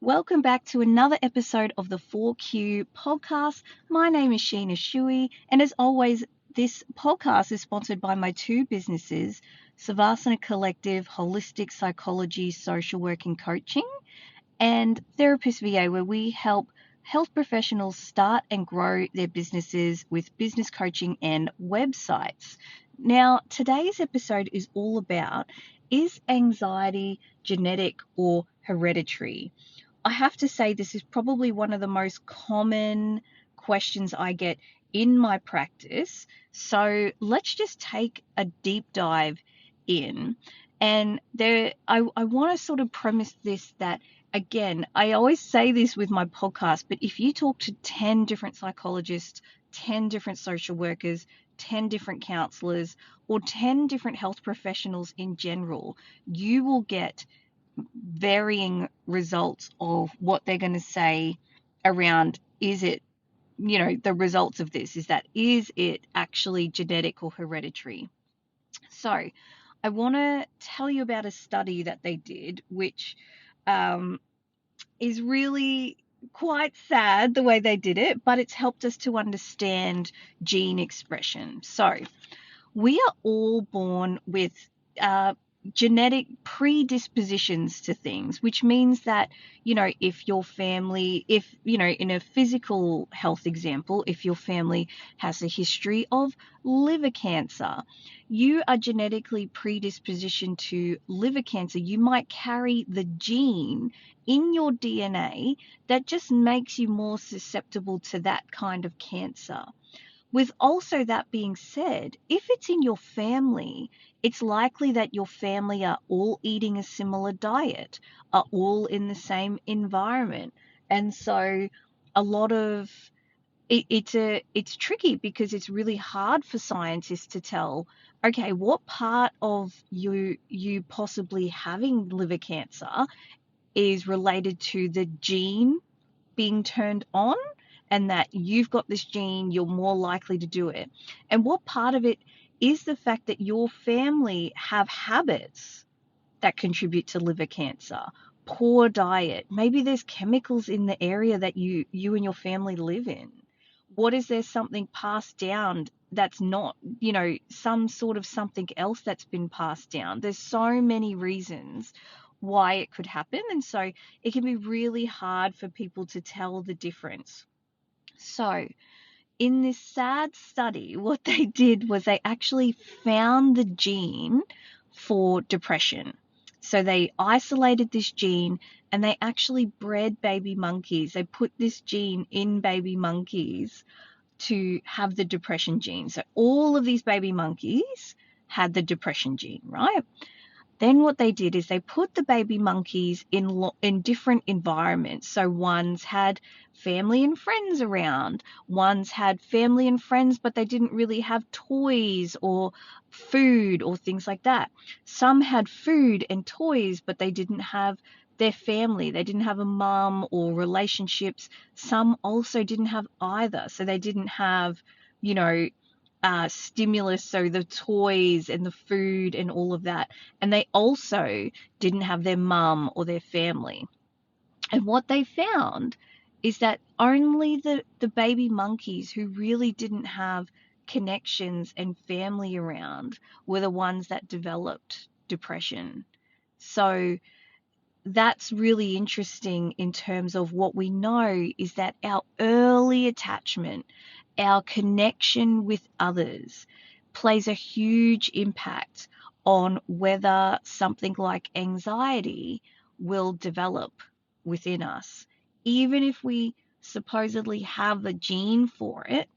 Welcome back to another episode of the 4Q podcast. My name is Sheena Shui, and as always, this podcast is sponsored by my two businesses, Savasana Collective, Holistic Psychology, Social Work and Coaching, and Therapist VA, where we help health professionals start and grow their businesses with business coaching and websites. Now, today's episode is all about, is anxiety genetic or hereditary? I have to say, this is probably one of the most common questions I get in my practice. So let's just take a deep dive in. And I want to sort of premise this that, again, I always say this with my podcast, but if you talk to 10 different psychologists, 10 different social workers, 10 different counselors, or 10 different health professionals in general, you will get varying results of what they're going to say around, is it, the results of this is it actually genetic or hereditary? So I want to tell you about a study that they did, which um, is really quite sad the way they did it, but it's helped us to understand gene expression. So we are all born with uh, genetic predispositions to things, which means that, if your family, if, in a physical health example, if your family has a history of liver cancer, you are genetically predispositioned to liver cancer. You might carry the gene in your DNA that just makes you more susceptible to that kind of cancer. With also that being said, if it's in your family, it's likely that your family are all eating a similar diet, are all in the same environment. And so a lot of it's tricky because it's really hard for scientists to tell, okay, what part of you possibly having liver cancer is related to the gene being turned on, and that you've got this gene, you're more likely to do it. And what part of it is the fact that your family have habits that contribute to liver cancer, poor diet, maybe there's chemicals in the area that you and your family live in. What is there something passed down that's not, some sort of something else that's been passed down? There's so many reasons why it could happen. And so it can be really hard for people to tell the difference. So in this sad study, what they did was they actually found the gene for depression. So they isolated this gene and they actually bred baby monkeys. They put this gene in baby monkeys to have the depression gene. So all of these baby monkeys had the depression gene, right? Then what they did is they put the baby monkeys in different environments. So ones had family and friends around, ones had family and friends, but they didn't really have toys or food or things like that. Some had food and toys, but they didn't have their family. They didn't have a mum or relationships. Some also didn't have either. So they didn't have, you know, stimulus, so the toys and the food and all of that. And they also didn't have their mum or their family. And what they found is that only the baby monkeys who really didn't have connections and family around were the ones that developed depression. So that's really interesting in terms of what we know is that our early attachment, our connection with others, plays a huge impact on whether something like anxiety will develop within us. Even if we supposedly have a gene for it,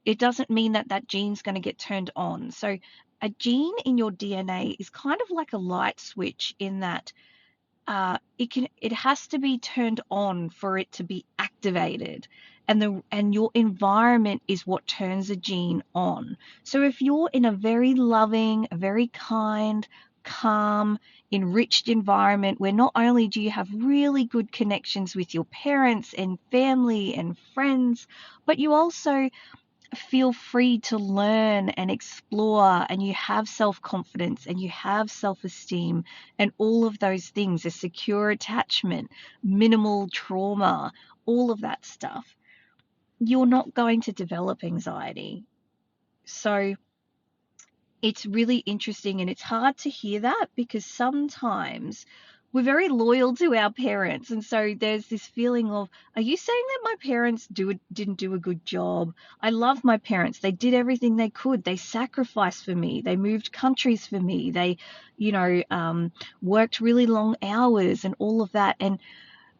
it doesn't mean that that gene's going to get turned on. So a gene in your DNA is kind of like a light switch in that it has to be turned on for it to be activated, and your environment is what turns a gene on. So if you're in a very loving, a very kind, calm, enriched environment where not only do you have really good connections with your parents and family and friends, but you also feel free to learn and explore, and you have self-confidence and you have self-esteem and all of those things, a secure attachment, minimal trauma, all of that stuff, you're not going to develop anxiety. So it's really interesting, and it's hard to hear that because sometimes we're very loyal to our parents, and so there's this feeling of, are you saying that my parents didn't do a good job? I love my parents. They did everything they could. They sacrificed for me. They moved countries for me. They, worked really long hours and all of that. And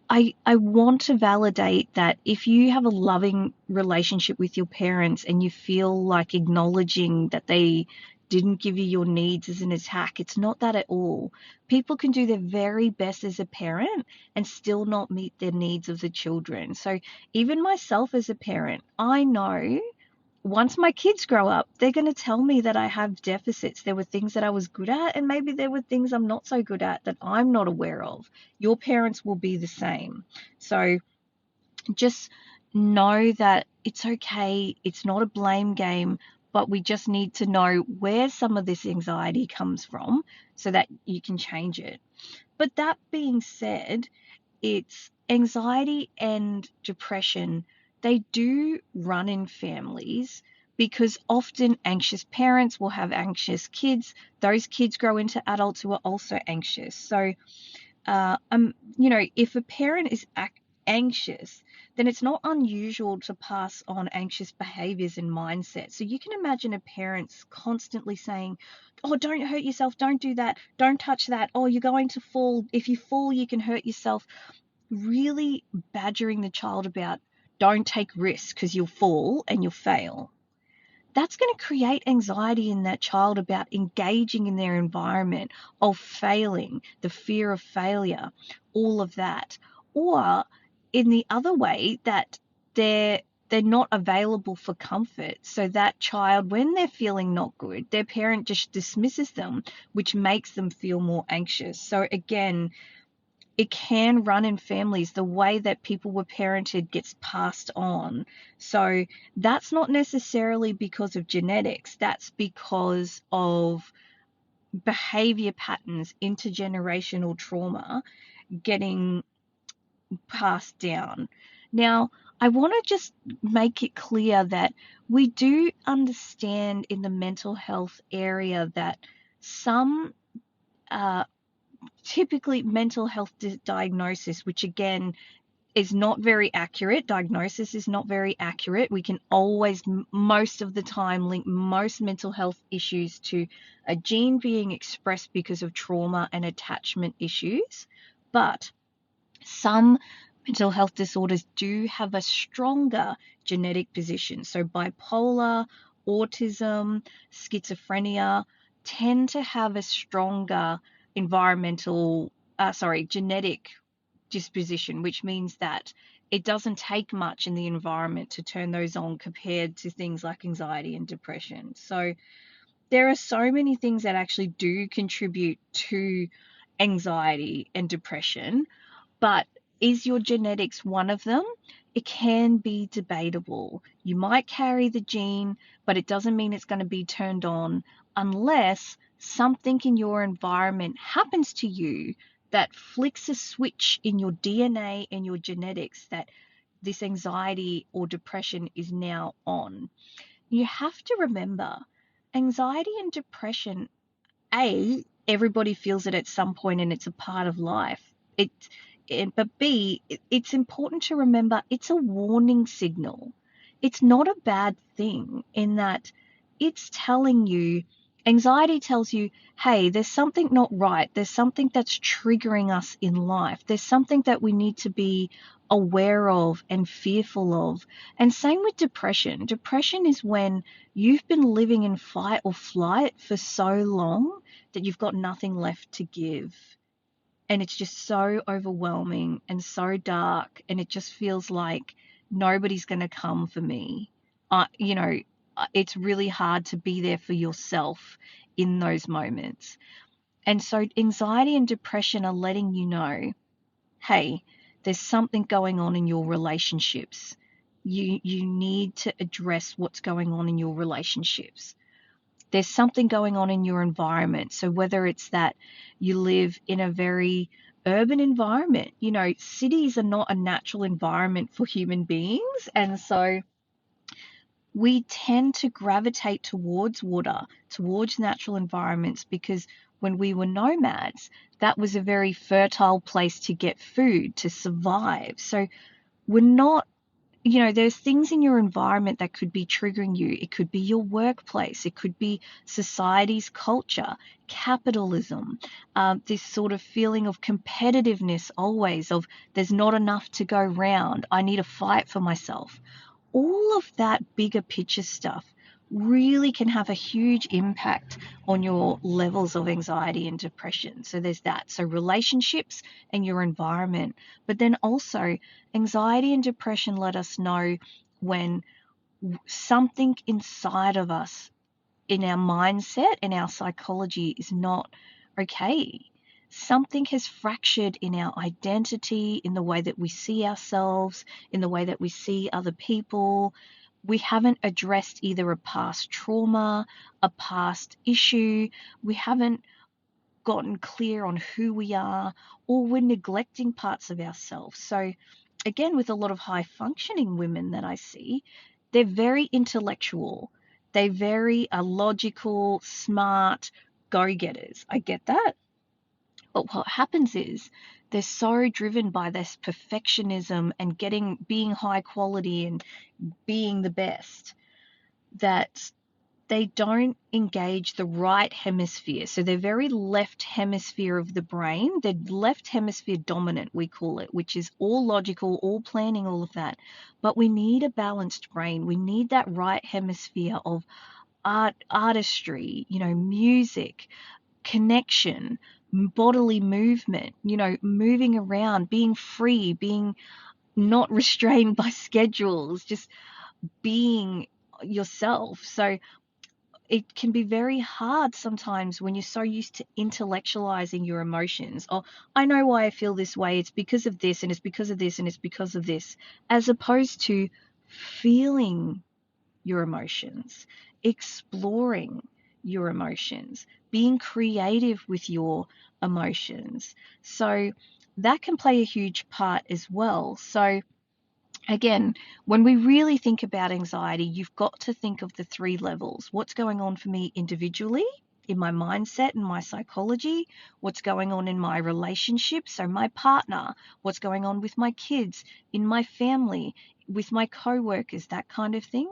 I want to validate that if you have a loving relationship with your parents and you feel like acknowledging that they didn't give you your needs as an attack, it's not that at all. People can do their very best as a parent and still not meet their needs of the children. So even myself as a parent, I know once my kids grow up, they're going to tell me that I have deficits. There were things that I was good at, and maybe there were things I'm not so good at that I'm not aware of. Your parents will be the same. So just know that it's okay. It's not a blame game, but we just need to know where some of this anxiety comes from so that you can change it. But that being said, it's anxiety and depression. They do run in families because often anxious parents will have anxious kids. Those kids grow into adults who are also anxious. So, if a parent is anxious, then it's not unusual to pass on anxious behaviors and mindsets. So you can imagine a parent's constantly saying, oh, don't hurt yourself, don't do that, don't touch that, oh, you're going to fall, if you fall you can hurt yourself. Really badgering the child about, don't take risks because you'll fall and you'll fail. That's going to create anxiety in that child about engaging in their environment, of failing, the fear of failure, all of that. Or in the other way, that they're not available for comfort. So that child, when they're feeling not good, their parent just dismisses them, which makes them feel more anxious. So again, it can run in families. The way that people were parented gets passed on. So that's not necessarily because of genetics. That's because of behavior patterns, intergenerational trauma getting passed down. Now, I want to just make it clear that we do understand in the mental health area that some typically mental health diagnosis, which again is not very accurate. Diagnosis is not very accurate. We can always, most of the time, link most mental health issues to a gene being expressed because of trauma and attachment issues. But some mental health disorders do have a stronger genetic position. So bipolar, autism, schizophrenia tend to have a stronger genetic disposition, which means that it doesn't take much in the environment to turn those on compared to things like anxiety and depression. So there are so many things that actually do contribute to anxiety and depression, but is your genetics one of them? It can be debatable. You might carry the gene, but it doesn't mean it's going to be turned on unless something in your environment happens to you that flicks a switch in your DNA and your genetics that this anxiety or depression is now on. You have to remember, anxiety and depression, everybody feels it at some point and it's a part of life. But B, it's important to remember it's a warning signal. It's not a bad thing in that it's telling you, anxiety tells you, hey, there's something not right. There's something that's triggering us in life. There's something that we need to be aware of and fearful of. And same with depression. Depression is when you've been living in fight or flight for so long that you've got nothing left to give. And it's just so overwhelming and so dark, and it just feels like nobody's going to come for me. It's really hard to be there for yourself in those moments. And so anxiety and depression are letting you know, hey, there's something going on in your relationships. you need to address what's going on in your relationships. There's something going on in your environment. So whether it's that you live in a very urban environment, cities are not a natural environment for human beings. And so we tend to gravitate towards water, towards natural environments, because when we were nomads, that was a very fertile place to get food, to survive. So we're not, there's things in your environment that could be triggering you. It could be your workplace. It could be society's culture, capitalism, this sort of feeling of competitiveness always, of there's not enough to go round. I need to fight for myself. All of that bigger picture stuff really can have a huge impact on your levels of anxiety and depression. So there's that. So relationships and your environment, but then also anxiety and depression let us know when something inside of us, in our mindset and our psychology, is not okay. Something has fractured in our identity, in the way that we see ourselves, in the way that we see other people. We haven't addressed either a past trauma, a past issue. We haven't gotten clear on who we are, or we're neglecting parts of ourselves. So, again, with a lot of high functioning women that I see, they're very intellectual. They very are logical, smart, go getters. I get that. But what happens is they're so driven by this perfectionism and being high quality and being the best, that they don't engage the right hemisphere. So they're very left hemisphere of the brain. They're left hemisphere dominant, we call it, which is all logical, all planning, all of that. But we need a balanced brain. We need that right hemisphere of artistry, music, connection, bodily movement, moving around, being free, being not restrained by schedules, just being yourself. So it can be very hard sometimes when you're so used to intellectualizing your emotions. Oh, I know why I feel this way. It's because of this, and it's because of this, and it's because of this, as opposed to feeling your emotions, exploring your emotions, being creative with your emotions. So that can play a huge part as well. So again, when we really think about anxiety, you've got to think of the three levels. What's going on for me individually, in my mindset and my psychology? What's going on in my relationship, so my partner? What's going on with my kids, in my family, with my co-workers, that kind of thing?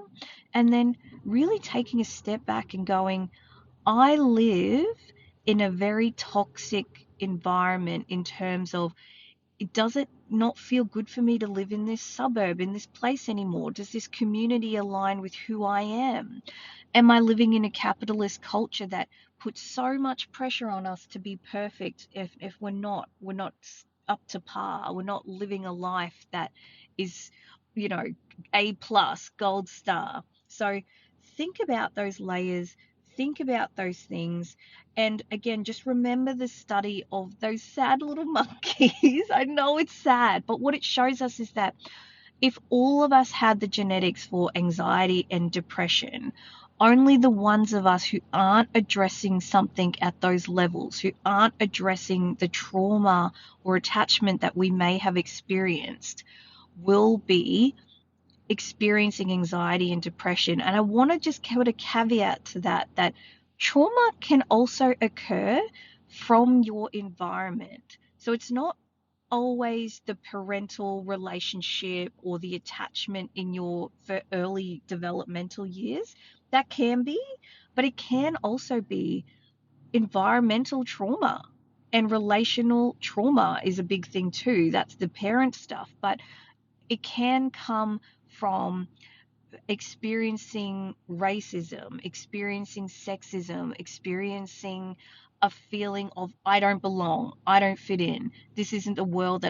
And then really taking a step back and going, I live in a very toxic environment in terms of, does it not feel good for me to live in this suburb, in this place anymore? Does this community align with who I am? Am I living in a capitalist culture that puts so much pressure on us to be perfect? If we're not up to par. We're not living a life that is, you know, A plus, gold star. So think about those layers, think about those things. And again, just remember the study of those sad little monkeys. I know it's sad, but what it shows us is that if all of us had the genetics for anxiety and depression, only the ones of us who aren't addressing something at those levels, who aren't addressing the trauma or attachment that we may have experienced, will be experiencing anxiety and depression. And I want to just put a caveat to that trauma can also occur from your environment. So it's not always the parental relationship or the attachment in your early developmental years. That can be, but it can also be environmental trauma, and relational trauma is a big thing too. That's the parent stuff, but it can come from experiencing racism, experiencing sexism, experiencing a feeling of I don't belong, I don't fit in. This isn't the world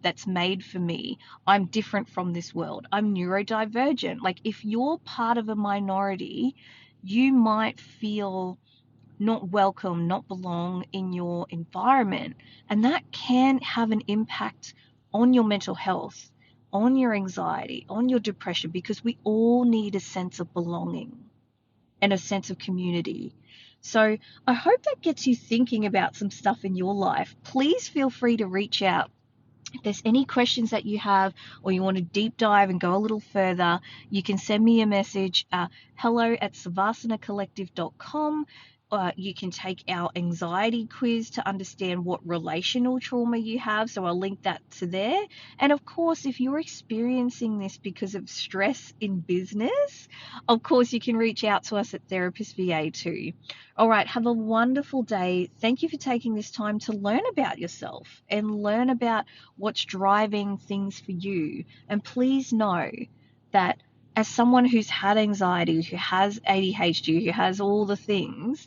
that's made for me. I'm different from this world. I'm neurodivergent. Like if you're part of a minority, you might feel not welcome, not belong in your environment, and that can have an impact on your mental health, on your anxiety, on your depression, because we all need a sense of belonging and a sense of community. So I hope that gets you thinking about some stuff in your life. Please feel free to reach out. If there's any questions that you have, or you want to deep dive and go a little further, you can send me a message, hello@savasanacollective.com. You can take our anxiety quiz to understand what relational trauma you have. So I'll link that to there. And of course, if you're experiencing this because of stress in business, of course, you can reach out to us at Therapist VA too. All right, have a wonderful day. Thank you for taking this time to learn about yourself and learn about what's driving things for you. And please know that as someone who's had anxiety, who has ADHD, who has all the things,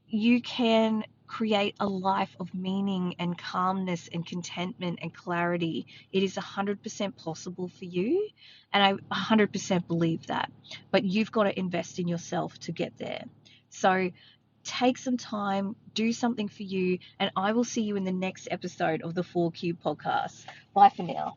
you can create a life of meaning and calmness and contentment and clarity. It is 100% possible for you, and I 100% believe that. But you've got to invest in yourself to get there. So take some time, do something for you, and I will see you in the next episode of the 4Q podcast. Bye for now.